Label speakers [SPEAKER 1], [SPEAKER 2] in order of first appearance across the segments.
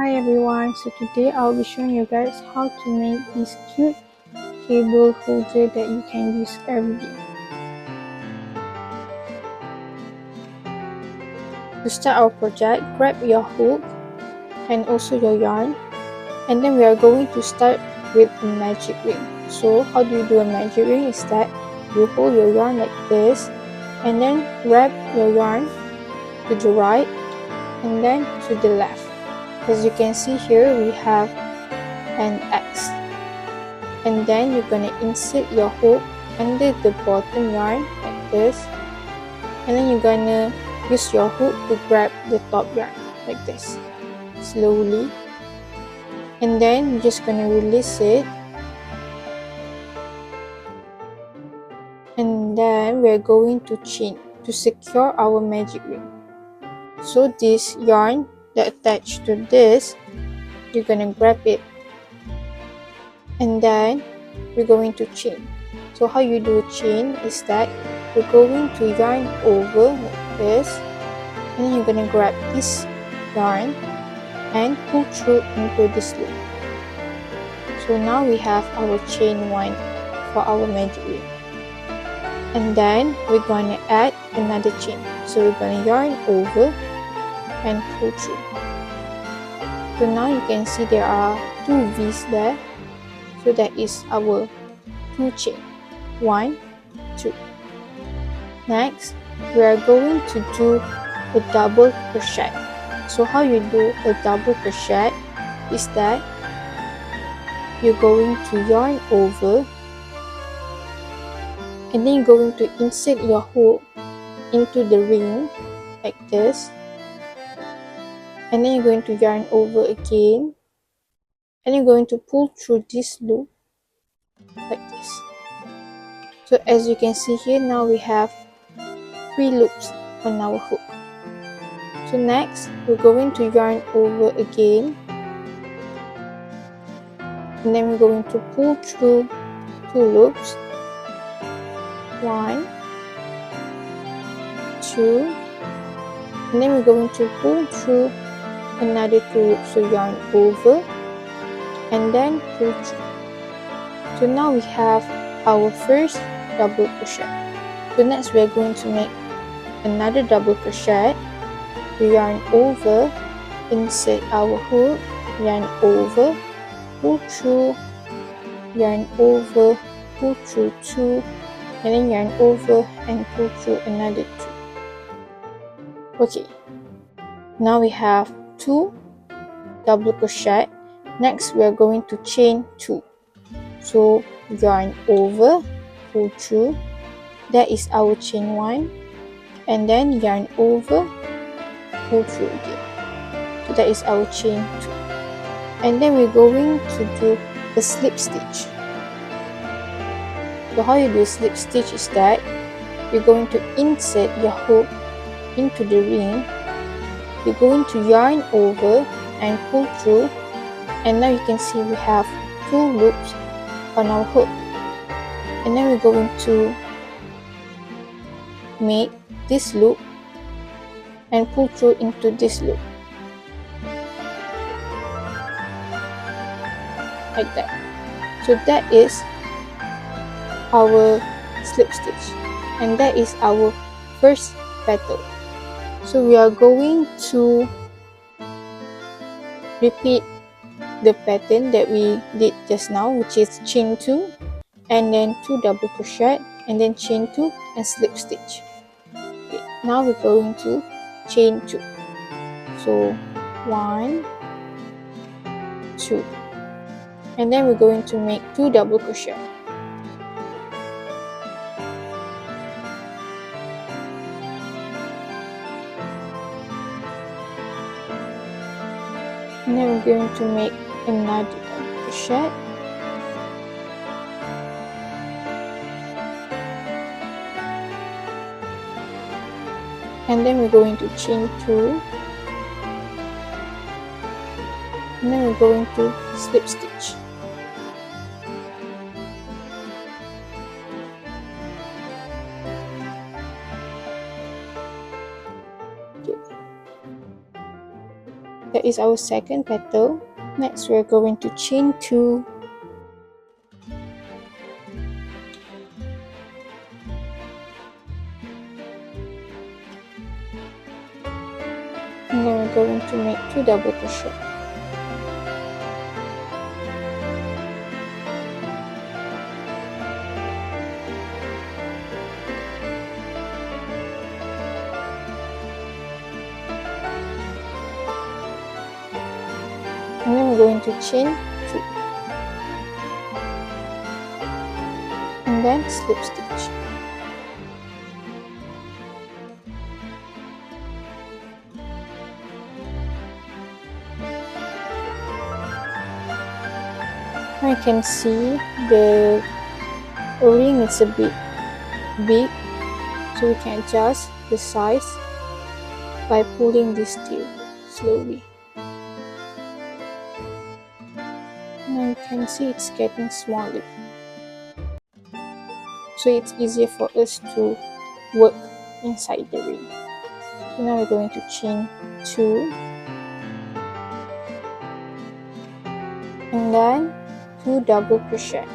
[SPEAKER 1] Hi everyone, so today I'll be showing you guys how to make this cute cable holder that you can use every day. To start our project, grab your hook and also your yarn, and then we are going to start with a magic ring. So how do you do a magic ring is that you hold your yarn like this and then wrap your yarn to the right and then to the left. As you can see here, we have an X, and then you're gonna insert your hook under the bottom yarn like this, and then you're gonna use your hook to grab the top yarn like this slowly, and then you're just gonna release it, and then we're going to chain to secure our magic ring. So this yarn that attached to this, you're gonna grab it and then we're going to chain. So how you do a chain is that you're going to yarn over like this, and then you're gonna grab this yarn and pull through into this loop. So now we have our chain 1 for our magic ring, and then we're gonna add another chain. So we're gonna yarn over and pull through. So now you can see there are 2 V's there. So that is our 2 chain, 1, 2. Next, we are going to do a double crochet. So how you do a double crochet is that you're going to yarn over, and then you're going to insert your hook into the ring like this, and then you're going to yarn over again, and you're going to pull through this loop like this. So as you can see here, now we have 3 loops on our hook. So next, we're going to yarn over again, and then we're going to pull through 2 loops, 1, 2, and then we're going to pull through another 2 loops. So yarn over and then pull through. So now we have our first double crochet. So next we are going to make another double crochet. We yarn over, insert our hook, yarn over, pull through, yarn over, pull through 2, and then yarn over and pull through another 2. Okay, now we have 2 double crochet. Next we are going to chain 2. So yarn over, pull through, that is our chain 1, and then yarn over, pull through again. So that is our chain 2. And then we're going to do a slip stitch. So how you do a slip stitch is that you're going to insert your hook into the ring, you're going to yarn over and pull through, and now you can see we have 2 loops on our hook, and then we're going to make this loop and pull through into this loop like that. So that is our slip stitch, and that is our first petal. So we are going to repeat the pattern that we did just now, which is chain 2 and then 2 double crochet and then chain 2 and slip stitch. Okay, now we're going to chain 2. So 1, 2, and then we're going to make 2 double crochet. And then we're going to make another double crochet, and then we're going to chain 2, and then we're going to slip stitch. That that is our second petal. Next we're going to chain 2, and then we're going to make 2 double crochet. And then we're going to chain 2 and then slip stitch. I can see the ring is a bit big, so we can adjust the size by pulling this tail slowly. Now you can see it's getting smaller, so it's easier for us to work inside the ring. So now we're going to chain 2 and then 2 double crochet.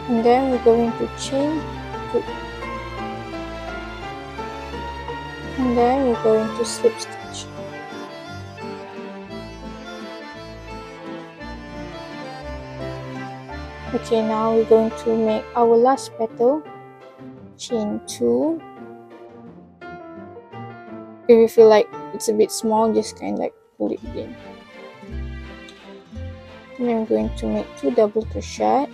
[SPEAKER 1] And then we're going to chain 2 and then we're going to slip stitch. Okay, now we're going to make our last petal. Chain 2. If you feel like it's a bit small, just kind of like pull it in. And then we're going to make 2 double crochet.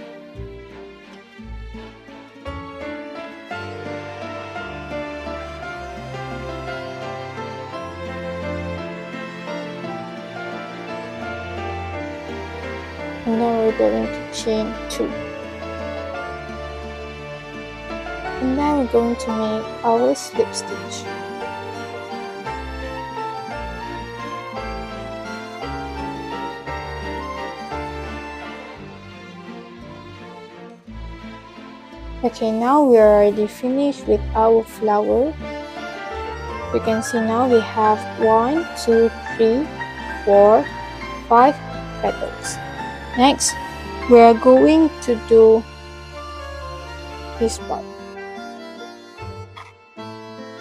[SPEAKER 1] And then we're going to chain 2. And then we're going to make our slip stitch. Okay, now we are already finished with our flower. You can see now we have 1, 2, 3, 4, 5 petals. Next, we are going to do this part.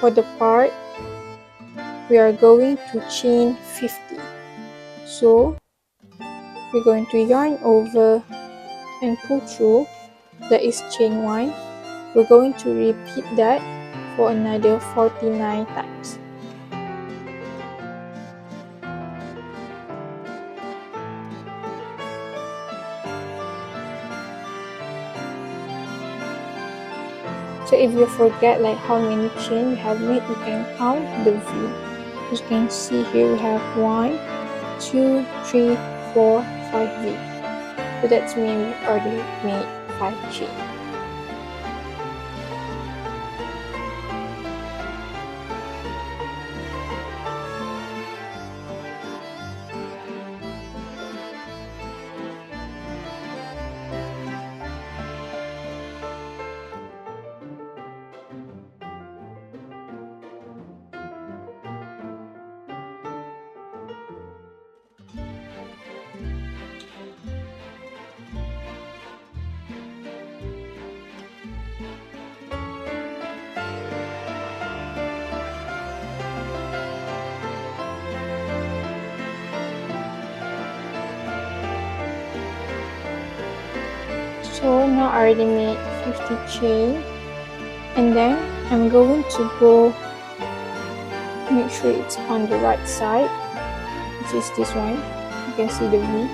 [SPEAKER 1] For the part, we are going to chain 50. So, we're going to yarn over and pull through. That is chain 1. We're going to repeat that for another 49 times. So if you forget like how many chain you have made, you can count the V. As you can see here, we have 1, 2, 3, 4, 5 V. So that's mean we already made 5 chain. So now I already made 50 chain, and then I'm going to go make sure it's on the right side, which is this one. You can see the V.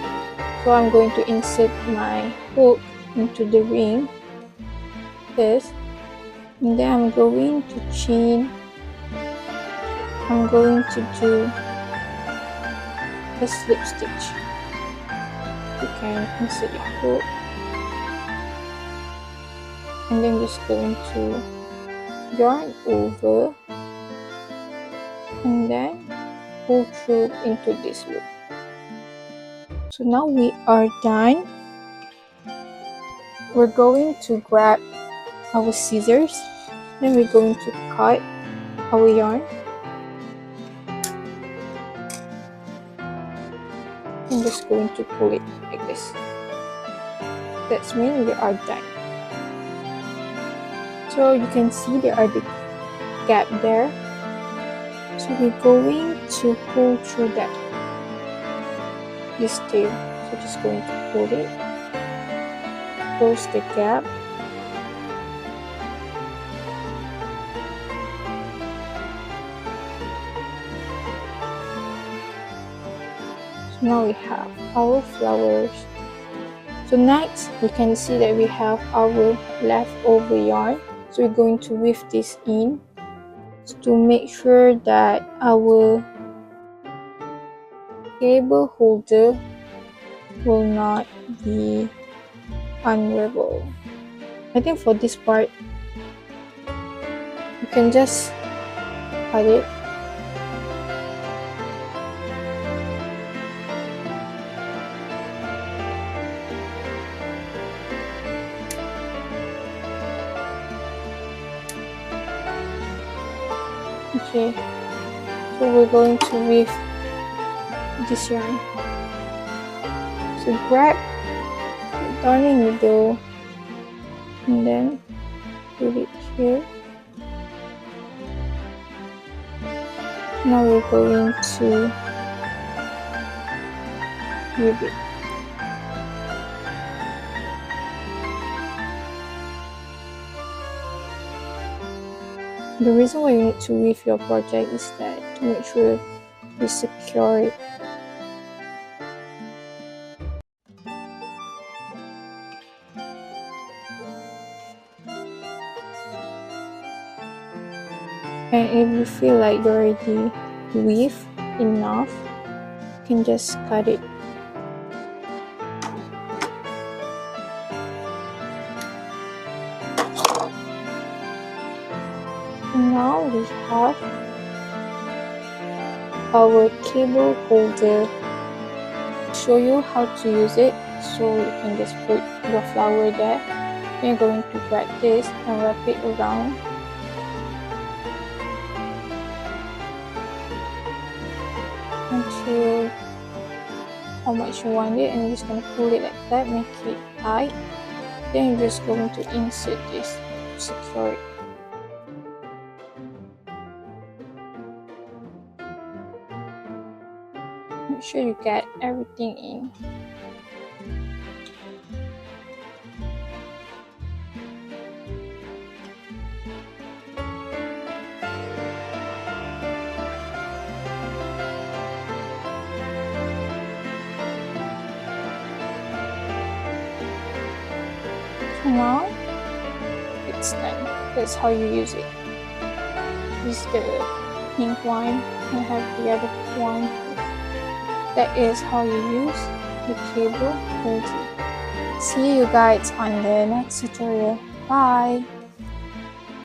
[SPEAKER 1] So I'm going to insert my hook into the ring first, and then I'm going to chain. I'm going to do a slip stitch. You can insert your hook and then just going to yarn over and then pull through into this loop. So now we are done. We're going to grab our scissors, then we're going to cut our yarn. I'm just going to pull it like this. That's mean we are done. So you can see there are the gap there. So we're going to pull through that, this tail. So just going to pull it, close the gap. So now we have our flowers. So next we can see that we have our leftover yarn. So we're going to weave this in to make sure that our cable holder will not be unraveled. I think for this part you can just cut it. Okay, so we're going to weave this yarn. So grab the darning needle and then put it here. Now we're going to weave it. The reason why you need to weave your project is that to make sure you secure it. And if you feel like you already weave enough, you can just cut it. Now we have our cable holder. Show you how to use it, so you can just put your flower there. Then you're going to grab this and wrap it around. Until how much you want it, and you're just going to pull it like that, make it tight. Then you're just going to insert this to secure it. Make sure you get everything in. So now it's done. That's how you use it. This is the pink one, and I have the other one. That is how you use the cable holder. See you guys on the next tutorial. Bye!